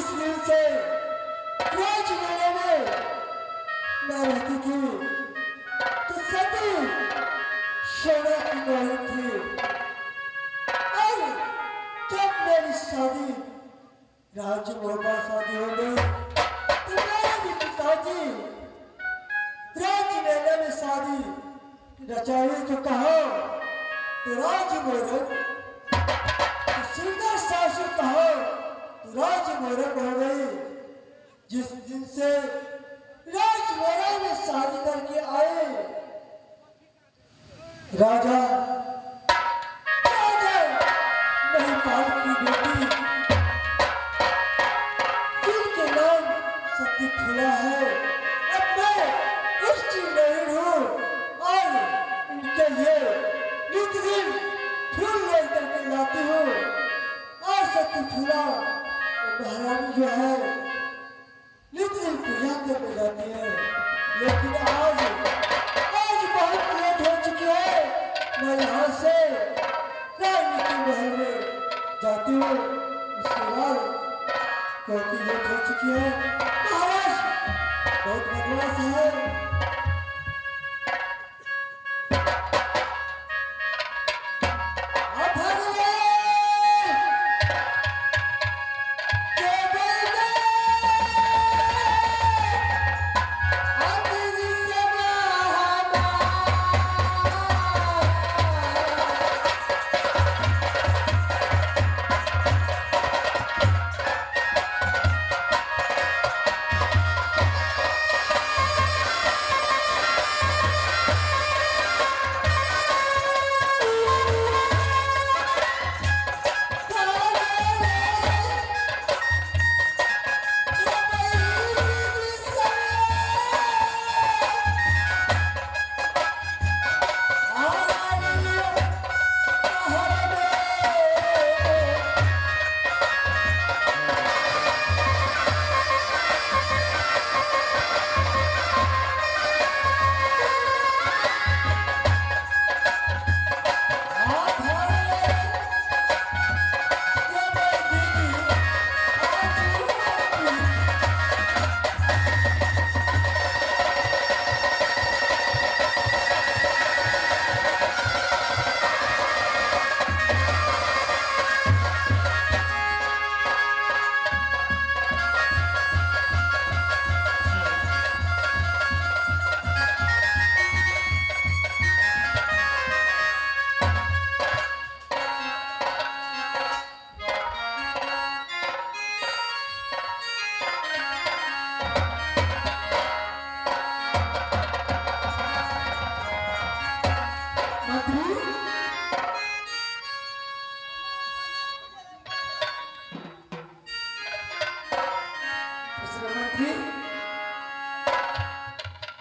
जिस दिन से राजनगर में मैं रहती थी तो सभी सोने की नहीं थी। और जब मेरी शादी राजमहल में शादी हो गई तो मेरे भी पिताजी राजनगर में शादी रचाई तो कहा तो राजमहल सुंदर सासू कहा तो राजमहल हो गई। जिस दिन से राजमहल में शादी करके आए राजा महिपाल की बेटी जिनके नाम सती फूला है। अब मैं उसकी नहीं हूँ और उनके लिए नित दिन फूल लेकर के लाती हूँ। और सती फूला महारानी जो है नित दिन पूजा करके जाती है। लेकिन आज बहुत लेट हो चुकी है। मैं यहाँ से रानी के महल में जाती हूँ उसके बाद क्योंकि लेट हो चुकी है। महाराज बहुत बदमाश है।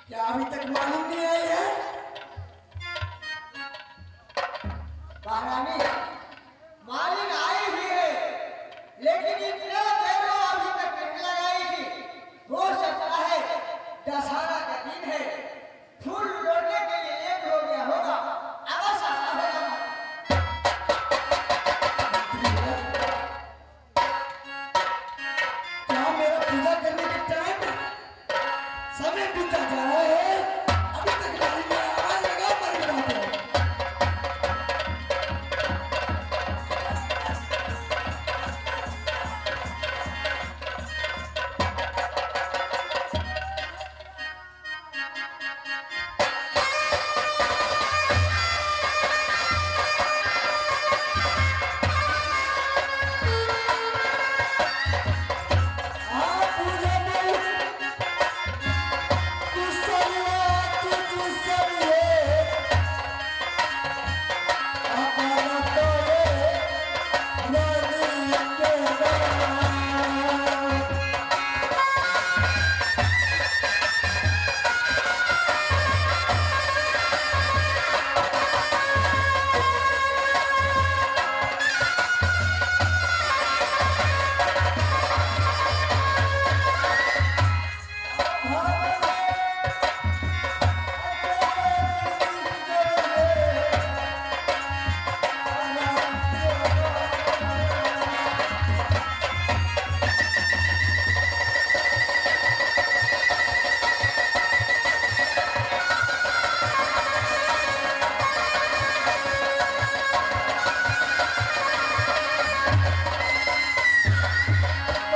क्या अभी तक मालूम नहीं आई है? महारानी मालिन आई ही है लेकिन इतना देर अभी तक नहीं लगाई थी। हो सकता है दशहरा का दिन है फूल लोटने के लिए लेट हो गया होगा। अवश्य ऐसा होगा। क्या मेरा पूजा करने के टाइम समय बीता जा रहा है अभी तक नहीं आया। आवाज लगा मारी बात है।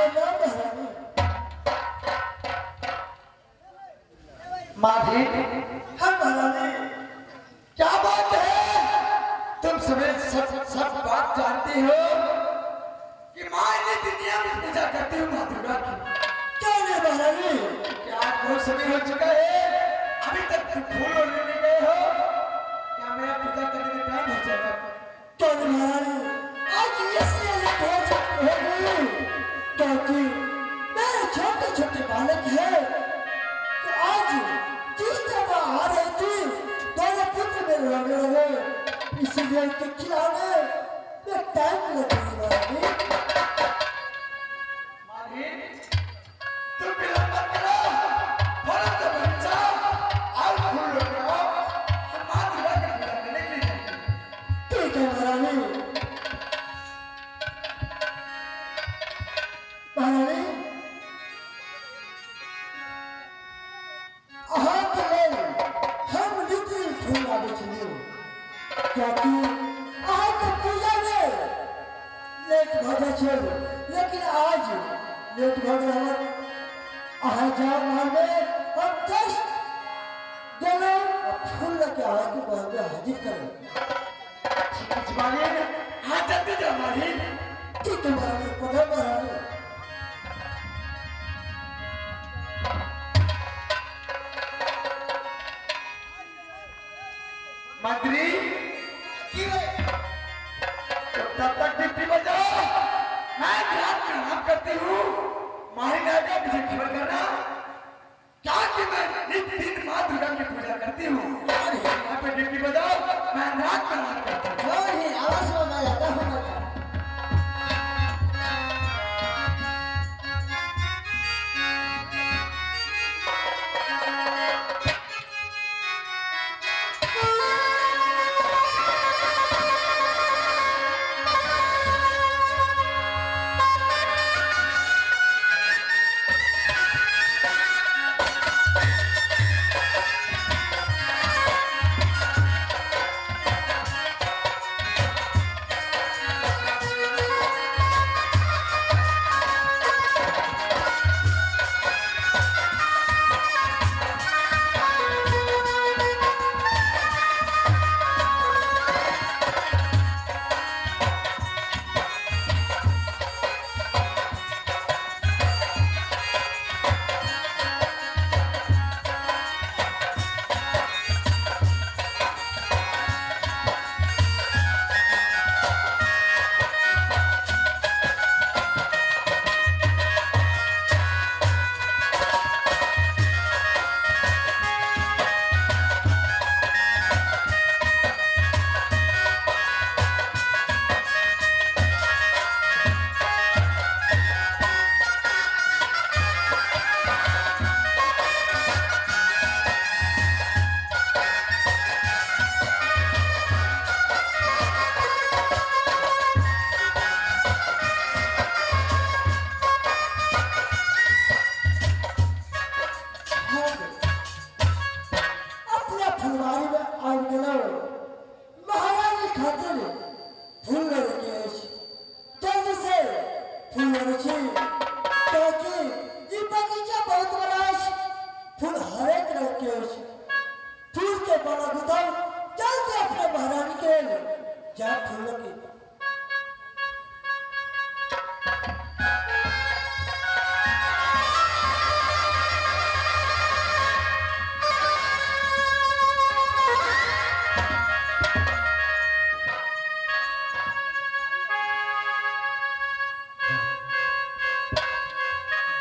प्रणाम महारानी। माधवी, हाँ महारानी। क्या बात है? तुम सब बात जानती हो कि माँ ने दुनिया में पूजा करती हूँ माँ दुर्गा की। क्या नहीं महारानी? क्या बहुत समय हो चुका है, अभी तक तुम फूल और लेने गए हो? क्या मेरा पूजा करने का टाइम हो जाएगा? क्या नहीं महारानी? आज इसलिए लेट हो गई क्योंकि मेरे छोटे छोटे बालक हैं तो आज जिस तरह आ रही थी दोनों पुत्र मेरे लगे रहे, इसलिए उनके खिलाने में टाइम लगेगी महारानी। तुम विलंब मत करो, फौरन से बन जाओ और फूल लेके आओ, हम माँ दुर्गा की पूजा करने के लिए जाएंगे। ठीक है महारानी। महारानी अहाँ के लेल हम नित्य फूल आबै छलियै क्योंकि अहाँ के पूजा में लेट भऽ जाइ छै, लेकिन आज लेट भऽ गेल। अहाँ जाओ महल में, हम जस्ट गेलहुँ फूल लेके अहाँ के महल में हाजिर करें। मालिक, हाँ जल्दी जाओ मालिक। ठीक है महारानी, प्रणाम महारानी। मंत्री, तब तक ड्यूटी बजाओ, मैं ध्यान में आराम करती हूँ। माही नायका मुझे खबर करना क्या कि मैं नित्य दिन माँ दुर्गा की पूजा करती हूँ। यहाँ पे ड्यूटी बजाओ, मैं रात में आराम करती हूँ। और ही आवाज में मैं लगा हूँ।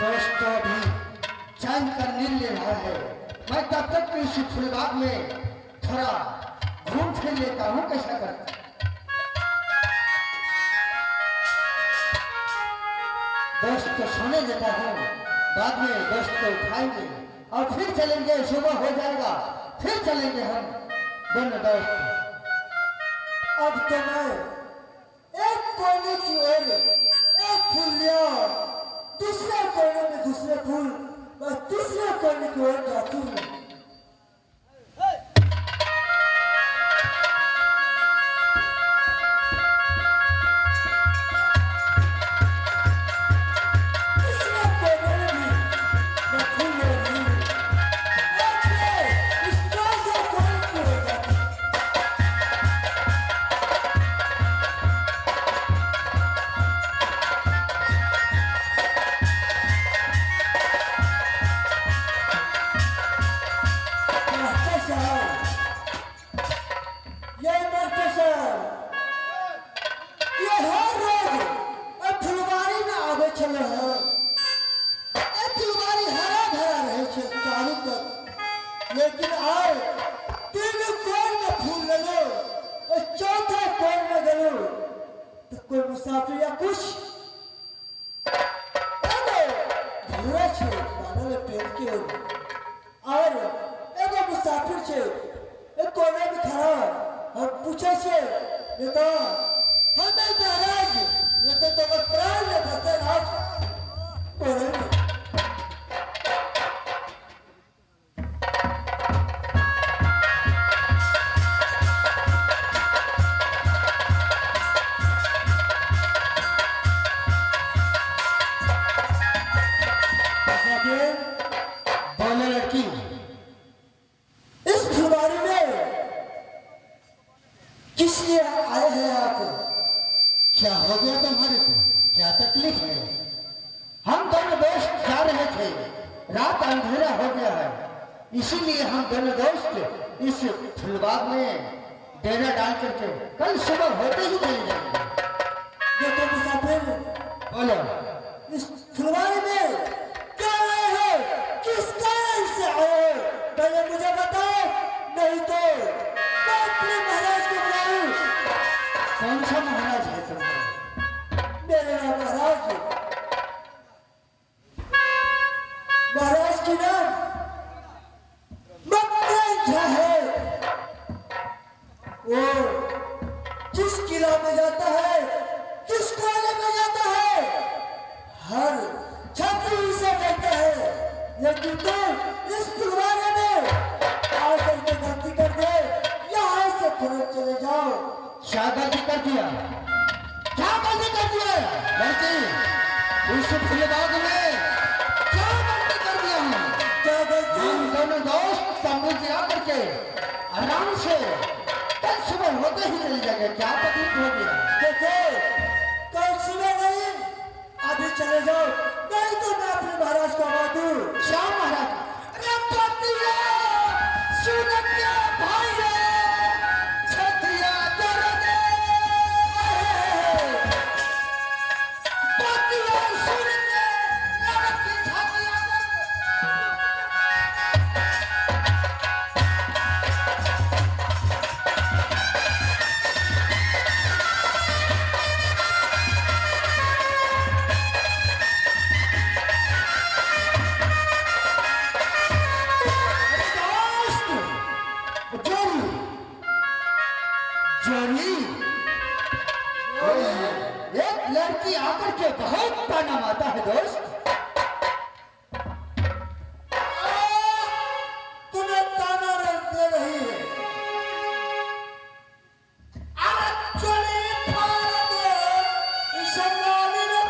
दोस्तों भी चैन का नींद ले रहा है, मैं तब तक इसी फुलबाग में थोड़ा घूम फिर लेता हूँ कैसा कर। दोस्त को सोने देता हूँ, बाद में दोस्त को उठाएंगे और फिर चलेंगे, सुबह हो जाएगा फिर चलेंगे हम दोनों दोस्त। अब तो मैं एक कोने की ओर एक फूल लिया, दूसरे कोने में दूसरे फूल, मैं तीसरे कोने की ओर जाती हूँ। पेड़ की ओर और एगो मुसाफिर छे एक कोने में खड़ा और पूछे छे नेता हमें महाराज ये तो प्राण ले बसे राज कोने में क्या हो गया तुम्हारे को? क्या तकलीफ है? हम दोनों दोस्त जा रहे थे, रात अंधेरा हो गया है, इसीलिए हम दोनों दोस्त इस फुलबाग में डेरा डाल करके कल सुबह होते ही चले जाएंगे। देखो मुसाफिर, बोलो इस फुलबाग में क्या आए हो? किस कारण से आए हो? पहले मुझे बताओ, नहीं तो मैं अपने महाराज को बुलाऊं। कौन सा महाराज है तुमको? मेरे नाम महाराज की नाम मक्खन है। वो जिस किला में जाता है, जिस कोने में जाता है, हर छतरी से कहता है, लेकिन तुम इस फुलवारे में आकर के गलती कर दे, यहाँ से तुरंत चले जाओ। क्या गलती कर दिया? क्या गलती कर दिया लड़की? इस फुलबाग में क्या गलती कर दिया? क्या गलती? हम दोनों दोस्त तंबू गिरा करके आराम से कल सुबह होते ही चले जाएंगे। क्या तकलीफ हो गया? देखो, कल सुबह नहीं, अभी चले जाओ, नहीं तो मैं अपने महाराज को आवाज दूं। क्या महाराज? अरे पतिया, सुनतिया भाई छतिया दरदे, पतिया सुनते लड़की छतिया एक लड़की आकर के बहुत ताना मारता है दोस्त। तुम्हें ताना दे रही है। अरे चली फाड़ दे, इस नानी ने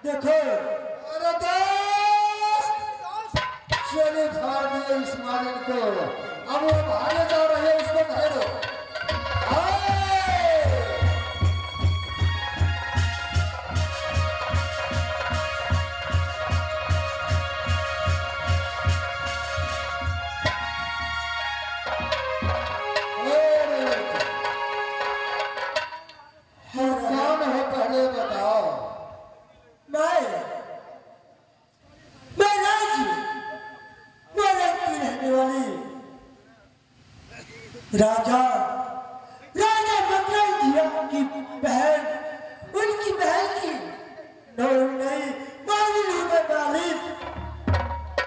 देखो, अरे दोस्त, चले फाड़ दिए इस मालिन को। अब वो भागे जा रहे हैं, उसको कह दो। कौन हो पहले बताओ? मैं राज्य की रहने वाली राजा मकरंद की बहन, उनकी बहन